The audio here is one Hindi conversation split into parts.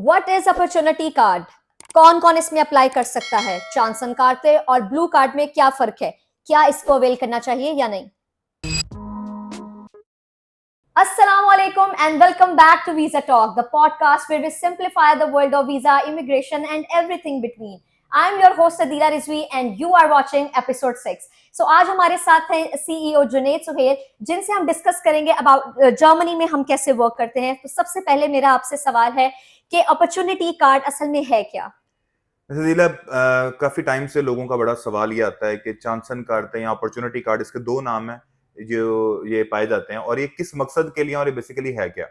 What is opportunity card? कौन कौन इसमें अप्लाई कर सकता है? चांसन कार्ड और ब्लू कार्ड में क्या फर्क है? क्या इसको अवेल करना चाहिए या नहीं? Assalamu alaikum and welcome back to Visa Talk, the podcast where we simplify the world of visa, immigration, and everything between. I'm your host Adila Rizvi and you are watching episode 6. So आज हमारे साथ हैं CEO जुनेद सुहेल, जिनसे हम डिस्कस करेंगे अबाउट जर्मनी में हम कैसे वर्क करते हैं. तो सबसे पहले मेरा आपसे सवाल है कि अपॉर्चुनिटी कार्ड असल में है क्या? दिला काफी टाइम से लोगों का बड़ा सवाल ये आता है कि चांसन कार्ड या अपॉर्चुनिटी कार्ड, इसके दो नाम हैं जो ये पाए जाते हैं और ये किस मकसद के लिए और ये बेसिकली है क्या।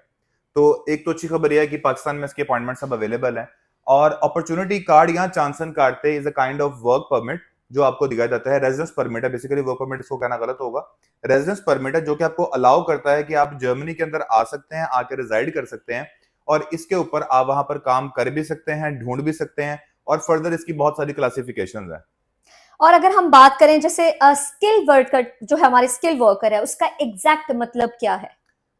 तो एक तो अच्छी खबर यह है कि पाकिस्तान में इसके अपॉइंटमेंट सब अवेलेबल हैं और अपॉर्चुनिटी कार्ड या चांसन कार्ड पे is a kind of work permit जो आपको दिखाया जाता है। रेजिडेंस परमिट है, बेसिकली वर्क परमिट इसको कहना गलत होगा। रेजिडेंस परमिट है जो कि आपको अलाउ करता है कि आप जर्मनी के अंदर आ सकते हैं, आके रिजाइड कर सकते हैं और इसके ऊपर आप वहां पर काम कर भी सकते हैं, ढूंढ भी सकते हैं और फर्दर इसकी बहुत सारी क्लासिफिकेशंस हैं। और अगर हम बात करें जैसे स्किल वर्कर जो है, हमारे स्किल वर्कर है, उसका एग्जैक्ट मतलब क्या है?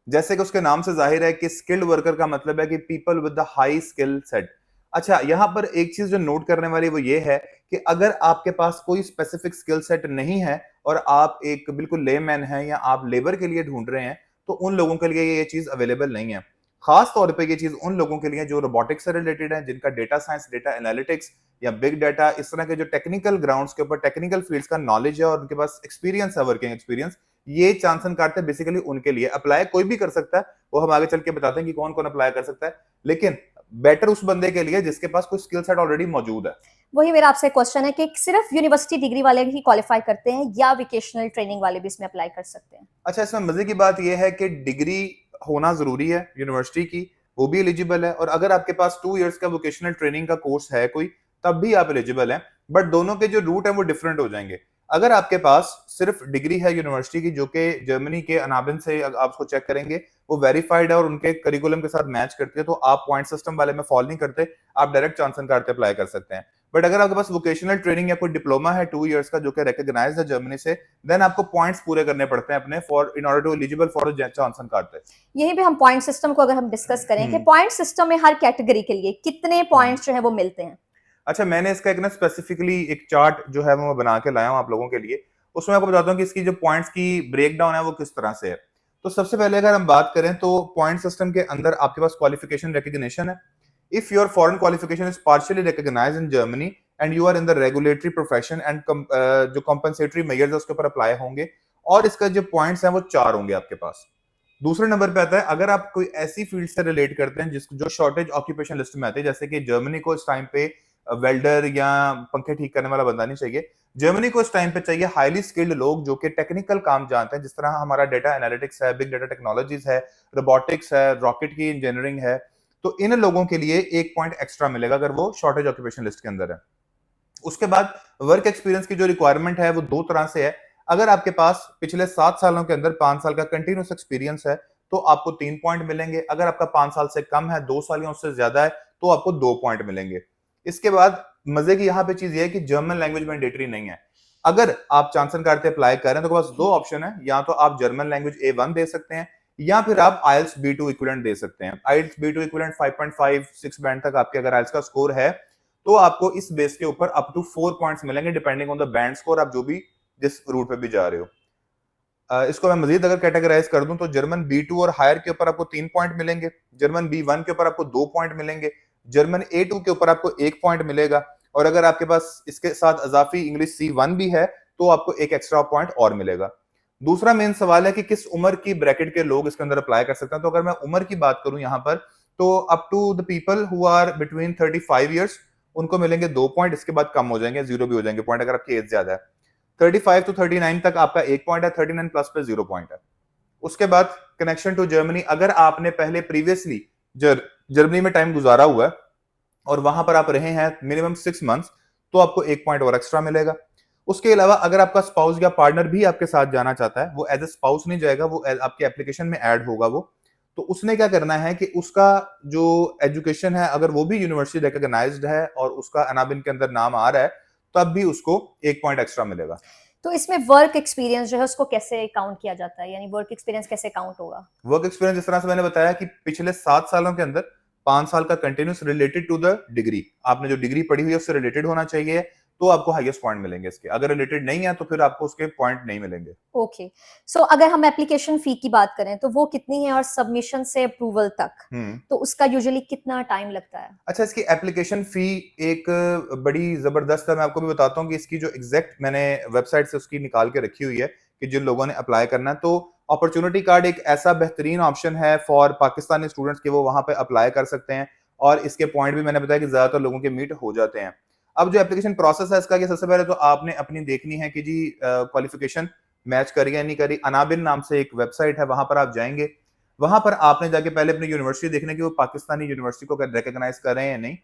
जैसे कि उसके नाम से जाहिर है कि स्किल्ड वर्कर का मतलब है कि people with the high skill set. अच्छा, यहां पर एक चीज जो नोट करने वाली वो ये है कि अगर आपके पास कोई स्पेसिफिक स्किल सेट नहीं है और आप एक बिल्कुल लेमैन हैं या आप लेबर के लिए ढूंढ रहे हैं तो उन लोगों के लिए ये चीज अवेलेबल नहीं है। खास तौर पे ये चीज उन लोगों के लिए जो रोबोटिक्स से रिलेटेड है, जिनका डेटा साइंस, डेटा एनालिटिक्स या बिग डाटा, इस तरह के जो टेक्निकल ग्राउंड्स के ऊपर टेक्निकल फील्ड्स का नॉलेज है और उनके पास एक्सपीरियंस है, वर्किंग एक्सपीरियंस, ये चांसन कार्ड है बेसिकली उनके लिए। अप्लाई कोई भी कर सकता है, वो हम आगे चल के बताते हैं कि कौन कौन अप्लाई कर सकता है, लेकिन बेटर उस बंदे के लिए जिसके पास कोई स्किल सेट ऑलरेडी मौजूद है। वही मेरा आपसे क्वेश्चन है कि सिर्फ यूनिवर्सिटी डिग्री वाले ही क्वालिफाई करते हैं या वोकेशनल ट्रेनिंग वाले भी इसमें अप्लाई कर सकते हैं? अच्छा, इसमें मजे की बात यह है कि डिग्री होना जरूरी है यूनिवर्सिटी की, वो भी एलिजिबल है, और अगर आपके पास 2 इयर्स का वोकेशनल ट्रेनिंग का कोर्स है कोई, तब भी आप एलिजिबल हैं। बट दोनों के जो रूट है वो डिफरेंट हो जाएंगे। अगर आपके पास सिर्फ डिग्री है यूनिवर्सिटी की जो कि जर्मनी के अनाबिन से आप उसको चेक करेंगे वो वेरीफाइड है और उनके करिकुलम के साथ मैच करती है, तो आप पॉइंट सिस्टम वाले में फॉलो नहीं करते, आप डायरेक्ट चांसन कार्ड पे अप्लाई कर सकते हैं। बट अगर आपके पास वोकेशनल ट्रेनिंग या कोई डिप्लोमा है 2 इयर्स का जो कि रिकॉग्नाइज्ड है जर्मनी से, देन आपको पॉइंट्स पूरे करने पड़ते हैं अपने for in order to eligible for Chanson card पे। यहीं पे हम पॉइंट सिस्टम को अगर हम डिस्कस करें कि पॉइंट सिस्टम में हर कैटेगरी के लिए कितने पॉइंट्स जो है वो मिलते हैं? अच्छा, मैंने इसका एक ना स्पेसिफिकली एक चार्ट जो है वो मैं बना के लाया हूं आप लोगों के लिए। उसमें आपको बताता हूं कि इसकी जो पॉइंट्स की ब्रेकडाउन है वो किस तरह से है। तो सबसे पहले अगर हम बात करें तो पॉइंट सिस्टम के अंदर आपके पास क्वालिफिकेशन रिकग्निशन है। If your foreign qualification is partially recognised in Germany and you are in the regulatory profession and जो कॉम्पनसेटरी मेजर्स है उसके ऊपर अप्लाई होंगे और इसका जो पॉइंट्स हैं वो 4 होंगे आपके पास। दूसरे नंबर पे आता है अगर आप कोई ऐसी फील्ड से रिलेट करते हैं जिस जो शॉर्टेज ऑक्यूपेशन लिस्ट में आते हैं, जैसे कि जर्मनी को इस टाइम पे वेल्डर या पंखे ठीक करने वाला बंदा नहीं चाहिए, जर्मनी को इस टाइम पे चाहिए हाईली स्किल्ड लोग जो कि टेक्निकल काम जानते हैं, जिस तरह हमारा डेटा एनालिटिक्स है, बिग डाटा टेक्नोलॉजीज है, रोबोटिक्स है, रॉकेट की इंजीनियरिंग है। तो इन लोगों के लिए 1 पॉइंट एक्स्ट्रा मिलेगा अगर वो शॉर्टेज ऑक्यूपेशन लिस्ट के अंदर है। उसके बाद वर्क एक्सपीरियंस की जो रिक्वायरमेंट है वो दो तरह से है। अगर आपके पास पिछले 7 सालों के अंदर 5 साल का कंटिन्यूस एक्सपीरियंस है तो आपको 3 पॉइंट मिलेंगे। अगर आपका 5 साल से कम है, 2 साल या उससे ज्यादा है, तो आपको 2 पॉइंट मिलेंगे। इसके बाद मजे की यहाँ पे चीज ये है कि जर्मन लैंग्वेज मैंडेटरी नहीं है। अगर आप चांसन कार्ड पे अप्लाई कर रहे हैं तो बस 2 ऑप्शन है, या तो आप जर्मन लैंग्वेज A1 दे सकते हैं या फिर आप आइल्स B2 इक्विवेलेंट दे सकते हैं। आइल्स B2 इक्विवेलेंट 5.5 6 बैंड तक आपके अगर आइल्स का स्कोर है तो आपको इस बेस के ऊपर अप टू 4 पॉइंट्स मिलेंगे depending on the band score, आप जो भी जिस रूट पे भी जा रहे हो। इसको मैं मजीद अगर कैटेगराइज कर दूं तो जर्मन B2 और हायर के ऊपर आपको 3 पॉइंट मिलेंगे, जर्मन B1 के ऊपर आपको 2 पॉइंट मिलेंगे, जर्मन A2 के ऊपर आपको 1 पॉइंट मिलेगा, और अगर आपके पास इसके साथ अजाफी इंग्लिश C1 भी है तो आपको एक एक्स्ट्रा पॉइंट और मिलेगा। दूसरा मेन सवाल है कि किस उम्र की ब्रैकेट के लोग इसके अंदर अप्लाई कर सकते हैं। तो अगर मैं उम्र की बात करूं यहाँ पर तो up to the people who are between 35 years उनको मिलेंगे 2 पॉइंट, इसके बाद कम हो जाएंगे, जीरो भी हो जाएंगे पॉइंट अगर आपकी एज ज्यादा है। 35 टू 39 तक आपका 1 पॉइंट है, 39 प्लस पे 0 पॉइंट है। उसके बाद कनेक्शन टू जर्मनी, अगर आपने पहले प्रीवियसली जर्मनी में टाइम गुजारा हुआ है और वहां पर आप रहे हैं मिनिमम 6 मंथ्स तो आपको 1 पॉइंट और एक्स्ट्रा मिलेगा। उसके अलावा अगर आपका स्पाउस या पार्टनर भी आपके साथ जाना चाहता है, वो एज ए स्पाउस नहीं जाएगा, वो आपके एप्लीकेशन में ऐड होगा वो, तो उसने क्या करना है कि उसका जो एजुकेशन है अगर वो भी यूनिवर्सिटी रिकॉग्नाइज्ड है और उसका अनाबिन के अंदर नाम आ रहा है तब भी उसको 1 पॉइंट एक्स्ट्रा मिलेगा। तो इसमें वर्क एक्सपीरियंस जो है उसको कैसे काउंट किया जाता है, यानी वर्क एक्सपीरियंस कैसे काउंट होगा? वर्क एक्सपीरियंस जिस तरह से मैंने बताया कि पिछले 7 सालों के अंदर 5 साल का continuous related to the degree, आपने जो डिग्री पढ़ी हुई है उससे रिलेटेड होना चाहिए, तो आपको हाईएस्ट पॉइंट मिलेंगे इसके। अगर रिलेटेड नहीं है तो फिर आपको उसके पॉइंट नहीं मिलेंगे। ओके, सो अगर हम एप्लीकेशन फी की बात करें तो वो कितनी है, और सबमिशन से अप्रूवल तक तो उसका यूजुअली कितना टाइम लगता है? अच्छा, इसकी एप्लीकेशन फी एक बड़ी जबरदस्त है। मैं आपको भी बताता हूँ कि इसकी जो एग्जैक्ट मैंने वेबसाइट से उसकी निकाल के रखी हुई है कि जिन लोगों ने अप्लाई करना है, तो अपॉर्चुनिटी कार्ड एक ऐसा बेहतरीन ऑप्शन है फॉर पाकिस्तानी स्टूडेंट्स के, वो वहां पे अप्लाई कर सकते हैं और इसके पॉइंट भी मैंने बताया कि ज्यादातर लोगों के मीट हो जाते हैं। अब जो एप्लीकेशन प्रोसेस है इसका, कि सबसे पहले तो आपने अपनी देखनी है कि जी क्वालिफिकेशन मैच करी या नहीं करी। अनाबिन नाम से एक वेबसाइट है, वहां पर आप जाएंगे, वहां पर आपने जाके पहले अपनी यूनिवर्सिटी देखने की वो पाकिस्तानी यूनिवर्सिटी को रिकॉग्नाइज कर रहे हैं या नहीं।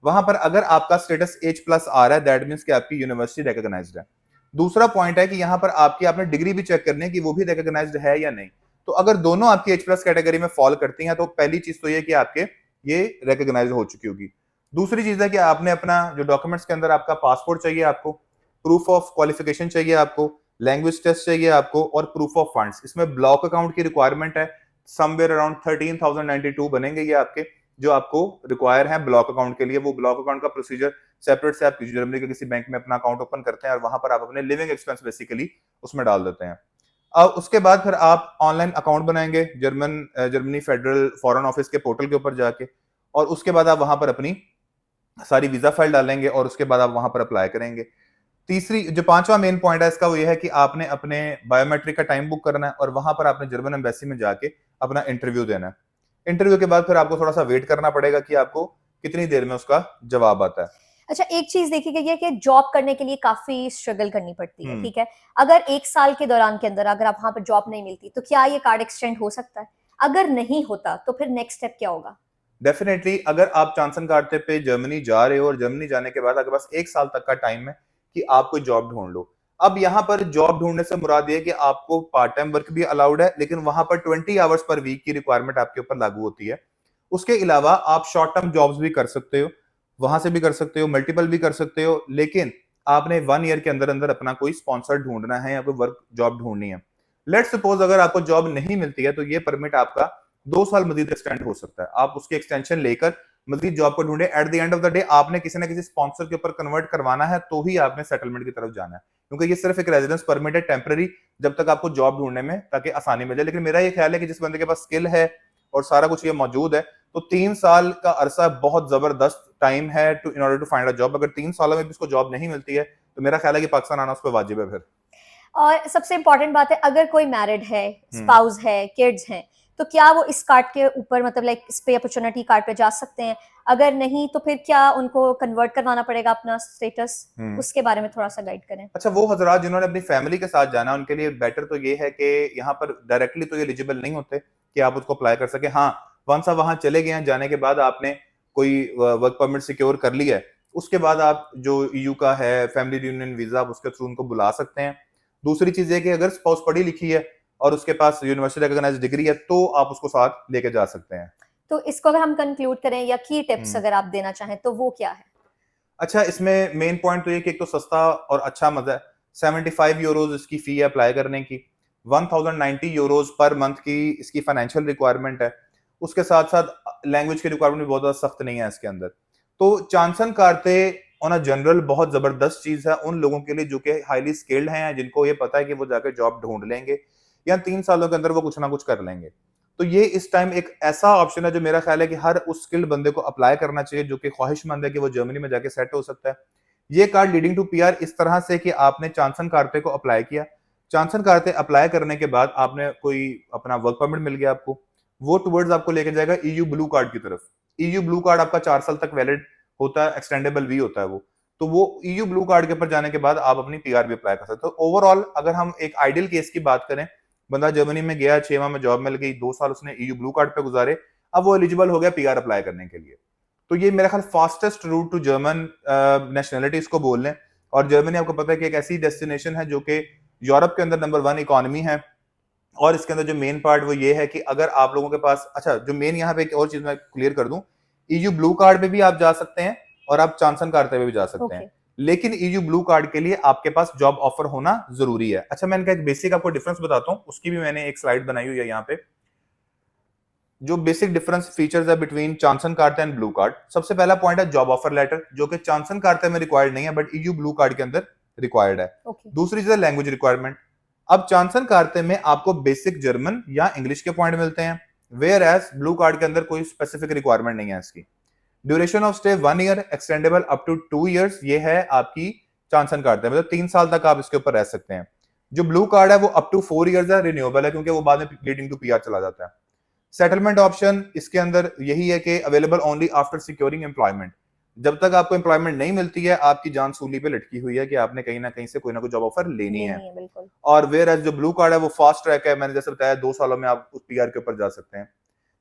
वहां पर अगर आपका स्टेटस H+ आ रहा है, दैट मींस कि आपकी यूनिवर्सिटी रिकॉग्नाइज्ड है। दूसरा पॉइंट है कि यहाँ पर आपकी आपने डिग्री भी चेक करनी है कि वो भी रिकॉग्नाइज्ड है या नहीं। तो अगर दोनों आपकी H+ कैटेगरी में फॉल करती हैं तो पहली चीज तो ये कि आपके ये रिकॉग्नाइज हो चुकी होगी। दूसरी चीज है कि आपने अपना जो डॉक्यूमेंट्स के अंदर आपका पासपोर्ट चाहिए, आपको प्रूफ ऑफ क्वालिफिकेशन चाहिए, आपको लैंग्वेज टेस्ट चाहिए आपको, और प्रूफ ऑफ फंड्स। इसमें ब्लॉक अकाउंट की रिक्वायरमेंट है, समवेयर अराउंड 13,092 बनेंगे ये आपके, जो आपको रिक्वायर है ब्लॉक अकाउंट के लिए। वो ब्लॉक अकाउंट का प्रोसीजर सेपरेट से आप जर्मनी के किसी बैंक में अपना अकाउंट ओपन करते हैं और वहां पर आप अपने लिविंग एक्सपेंस बेसिकली उसमें डाल देते हैं। अब उसके बाद फिर आप ऑनलाइन अकाउंट बनाएंगे जर्मनी फेडरल फॉरेन ऑफिस के पोर्टल के ऊपर जाके, और उसके बाद आप वहां पर अपनी सारी वीजा फाइल डालेंगे और उसके बाद आप वहां पर अप्लाई करेंगे। तीसरी जो पांचवा मेन पॉइंट है इसका, वो ये है कि आपने अपने बायोमेट्रिक का टाइम बुक करना है और वहां पर आपने जर्मन एम्बेसी में जाके अपना इंटरव्यू देना है। इंटरव्यू के बाद फिर आपको थोड़ा सा वेट करना पड़ेगा कि आपको कितनी देर में उसका जवाब आता है। अच्छा, एक चीज देखी गई है कि जॉब करने के लिए काफी स्ट्रगल करनी पड़ती है, ठीक है? अगर 1 साल के दौरान के अंदर अगर आप वहां पर जॉब नहीं मिलती तो क्या ये कार्ड एक्सटेंड हो सकता है? अगर नहीं होता तो फिर नेक्स्ट स्टेप क्या होगा? डेफिनेटली, अगर आप चांसन कार्ते पे जर्मनी जा रहे हो और जर्मनी जाने के बाद आपके पास 1 साल तक का टाइम है कि आप कोई जॉब ढूंढ लो। अब यहाँ पर जॉब ढूंढने से मुराद ये कि आपको पार्ट टाइम वर्क भी अलाउड है, लेकिन वहां पर 20 आवर्स पर वीक की रिक्वायरमेंट आपके ऊपर लागू होती है। उसके अलावा आप शॉर्ट टर्म जॉब्स भी कर सकते हो, वहां से भी कर सकते हो, मल्टीपल भी कर सकते हो, लेकिन आपने 1 ईयर के अंदर अंदर अपना कोई स्पॉन्सर ढूंढना है या कोई वर्क जॉब ढूंढनी है। लेट्स सपोज अगर आपको जॉब नहीं मिलती है तो ये परमिट आपका 2 साल मजीद एक्सटेंड हो सकता है। आप उसकी एक्सटेंशन लेकर मजीद जॉब को ढूंढे। At the end of the day आपने किसी ना किसी स्पॉन्सर के ऊपर कन्वर्ट करवाना है तो ही आपने सेटलमेंट की तरफ जाना है, क्योंकि ये सिर्फ एक रेजिडेंस परमिट है टेम्पररी, जब तक आपको जॉब ढूंढने में ताकि आसानी मिल जाए। लेकिन मेरा ये ख्याल है कि जिस बंदे के पास स्किल है और सारा कुछ ये मौजूद है, तो 3 साल का अरसा बहुत जबरदस्त टाइम है to in order to find a job. अगर 3 सालों में भी उसको जॉब नहीं मिलती है तो मेरा ख्याल है कि पाकिस्तान आना उस पर वाजिब है। फिर और सबसे इंपॉर्टेंट बात है, अगर कोई मैरिड है, स्पाउस है, किड्स हैं, तो क्या वो इस कार्ड के ऊपर मतलब लाइक इस पे अपॉर्चुनिटी कार्ड पे जा सकते हैं? अगर नहीं तो फिर क्या उनको कन्वर्ट करवाना पड़ेगा अपना स्टेटस? उसके बारे में थोड़ा सा गाइड करें। अच्छा, वो हजरात जिन्होंने अपनी फैमिली के साथ जाना, उनके लिए बेटर तो ये है कि यहाँ पर डायरेक्टली तो ये एलिजिबल नहीं होते कि आप उसको अप्लाई कर सके। हाँ, वंस आप वहां चले गए हैं, जाने के बाद आपने कोई वर्क परमिट सिक्योर कर लिया है, उसके बाद आप जो EU का है फैमिली रियूनियन वीजा, आप उसके थ्रू उनको बुला सकते हैं। दूसरी चीज है कि अगर स्पाउस पढ़ी लिखी है और उसके पास यूनिवर्सिटी रिकॉग्नाइज्ड डिग्री है तो आप उसको साथ लेके जा सकते हैं। तो इसको अगर हम कंक्लूड करें या की टिप्स अगर आप देना चाहें तो वो क्या है? अच्छा, इसमें मेन पॉइंट तो ये कि एक तो सस्ता और अच्छा मजा है। 75 यूरोज इसकी फी है अप्लाई करने की, 1090 यूरोज पर मंथ की इसकी फाइनेंशियल रिक्वायरमेंट है। उसके साथ साथ लैंग्वेज की रिक्वायरमेंट भी बहुत ज्यादा सख्त नहीं है इसके अंदर। तो चांसन कार्ते ऑन अ जनरल बहुत जबरदस्त चीज है उन लोगों के लिए जो कि हाईली स्किल्ड हैं, जिनको ये पता है कि वो जाकर जॉब ढूंढ लेंगे या 3 सालों के अंदर वो कुछ ना कुछ कर लेंगे। तो ये इस टाइम एक ऐसा ऑप्शन है जो मेरा ख्याल है कि हर उस स्किल्ड बंदे को अप्लाई करना चाहिए जो कि ख्वाहिशमंद है कि वो जर्मनी में जाके सेट हो सकता है। ये कार्ड लीडिंग टू PR इस तरह से कि आपने चांसन कार्ते को अप्लाई किया, चांसन कार्ते अप्लाई करने के बाद आपने कोई अपना वर्क परमिट मिल गया आपको, वो टुवर्ड्स आपको लेके जाएगा EU ब्लू कार्ड की तरफ। EU ब्लू कार्ड आपका 4 साल तक वैलिड होता है, एक्सटेंडेबल भी होता है वो। तो वो EU ब्लू कार्ड के ऊपर जाने के बाद आप अपनी PR भी अप्लाई कर सकते हो। तो ओवरऑल अगर हम एक आइडियल केस की बात करें, बंदा जर्मनी में गया, 6 माह में जॉब मिल गई, 2 साल उसने EU ब्लू कार्ड पे गुजारे, अब वो एलिजिबल हो गया PR अप्लाई करने के लिए। तो ये मेरा ख्याल fastest route to German nationality इसको बोल लें। और जर्मनी आपको पता है कि एक ऐसी डेस्टिनेशन है जो कि यूरोप के अंदर नंबर 1 इकोनॉमी है। और इसके अंदर जो मेन पार्ट वो ये है कि अगर आप लोगों के पास, अच्छा जो मेन यहाँ पे एक और चीज मैं क्लियर कर दूं, EU ब्लू कार्ड पे भी आप जा सकते हैं और आप चांसन कार्ड पे भी जा सकते हैं, लेकिन EU ब्लू कार्ड के लिए आपके पास जॉब ऑफर होना जरूरी है। अच्छा, मैं इनका एक बेसिक आपको डिफरेंस बताता हूँ, उसकी भी मैंने एक स्लाइड बनाई हुई है यहाँ पे। जो बेसिक डिफरेंस फीचर्स है between Chanson card and blue card, सबसे पहला पॉइंट है जॉब ऑफर लेटर, जो कि चांसन कार्ड में रिक्वायर्ड नहीं है बट ईयू ब्लू कार्ड के अंदर रिक्वायर्ड है। Okay. दूसरी चीज है लैंग्वेज रिक्वायरमेंट। अब चांसन कार्ड में आपको बेसिक जर्मन या इंग्लिश के पॉइंट मिलते हैं, वेयर एज ब्लू कार्ड के अंदर कोई स्पेसिफिक रिक्वायरमेंट नहीं है इसकी। Duration of stay 1 year, extendable up to 2 years, ये है आपकी चांसन कार्ड है, मतलब 3 साल तक आप इसके ऊपर रह सकते हैं। जो ब्लू कार्ड है वो अप टू 4 इयर्स है, रिन्यूएबल है, क्योंकि वो बाद में लीडिंग टू पीआर चला जाता है। सेटलमेंट ऑप्शन इसके अंदर यही है कि available only after securing employment, जब तक आपको एम्प्लॉयमेंट नहीं मिलती है आपकी जान सूली पे लटकी हुई है कि आपने कहीं ना कहीं से कोई ना कोई जॉब ऑफर लेनी है। बिल्कुल। और वेयर एज जो ब्लू कार्ड है वो फास्ट ट्रैक है, मैंने जैसे बताया 2 सालों में आप उस पीआर के ऊपर जा सकते हैं।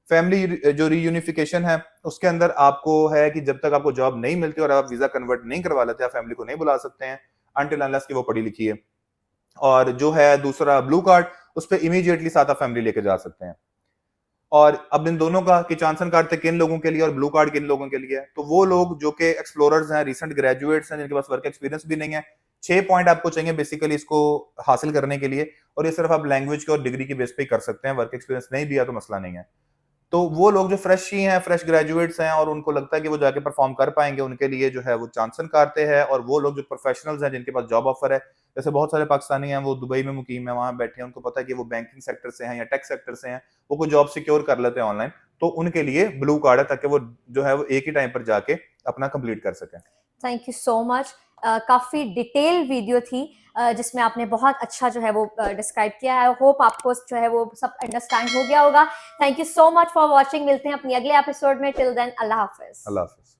फैमिली जो रीयूनिफिकेशन है उसके अंदर आपको है कि जब तक आपको जॉब नहीं मिलती और आप वीजा कन्वर्ट नहीं करवा लेते, आप फैमिली को नहीं बुला सकते हैं अनटिल अनलेस कि वो पढ़ी लिखी है। और जो है दूसरा ब्लू कार्ड, उस पर इमीडिएटली साथ आप फैमिली लेके जा सकते हैं। और अब इन दोनों का कि चांसन कार्ड थे किन लोगों के लिए और ब्लू कार्ड किन लोगों के लिए है, तो वो लोग जो कि एक्सप्लोरर्स हैं, रिसेंट ग्रेजुएट्स हैं, जिनके पास वर्क एक्सपीरियंस भी नहीं है। 6 पॉइंट आपको चाहिए बेसिकली इसको हासिल करने के लिए, और ये सिर्फ आप लैंग्वेज के और डिग्री की बेस पे ही कर सकते हैं, वर्क एक्सपीरियंस नहीं भी है तो मसला नहीं है। तो वो लोग जो फ्रेश ही हैं, फ्रेश ग्रेजुएट्स हैं और उनको लगता है कि वो जाके परफॉर्म कर पाएंगे, उनके लिए जो है वो चांसन कार्ड है। और वो लोग जो प्रोफेशनल्स हैं जिनके पास जॉब ऑफर है, जैसे बहुत सारे पाकिस्तानी हैं वो दुबई में मुकीम है, वहां बैठे हैं, उनको पता है कि वो बैंकिंग सेक्टर से हैं या टेक सेक्टर से हैं, वो कोई जॉब सिक्योर कर लेते हैं ऑनलाइन, तो उनके लिए ब्लू कार्ड है ताकि वो जो है वो एक ही टाइम पर जाके अपना कंप्लीट कर सकें। Thank you so much. काफी डिटेल वीडियो थी जिसमें आपने बहुत अच्छा जो है वो डिस्क्राइब किया है। होप आपको जो है वो सब अंडरस्टैंड हो गया होगा। Thank you so much for watching. मिलते हैं अपनी अगले एपिसोड में। टिल देन अल्लाह हाफिज। अल्लाह हाफिज।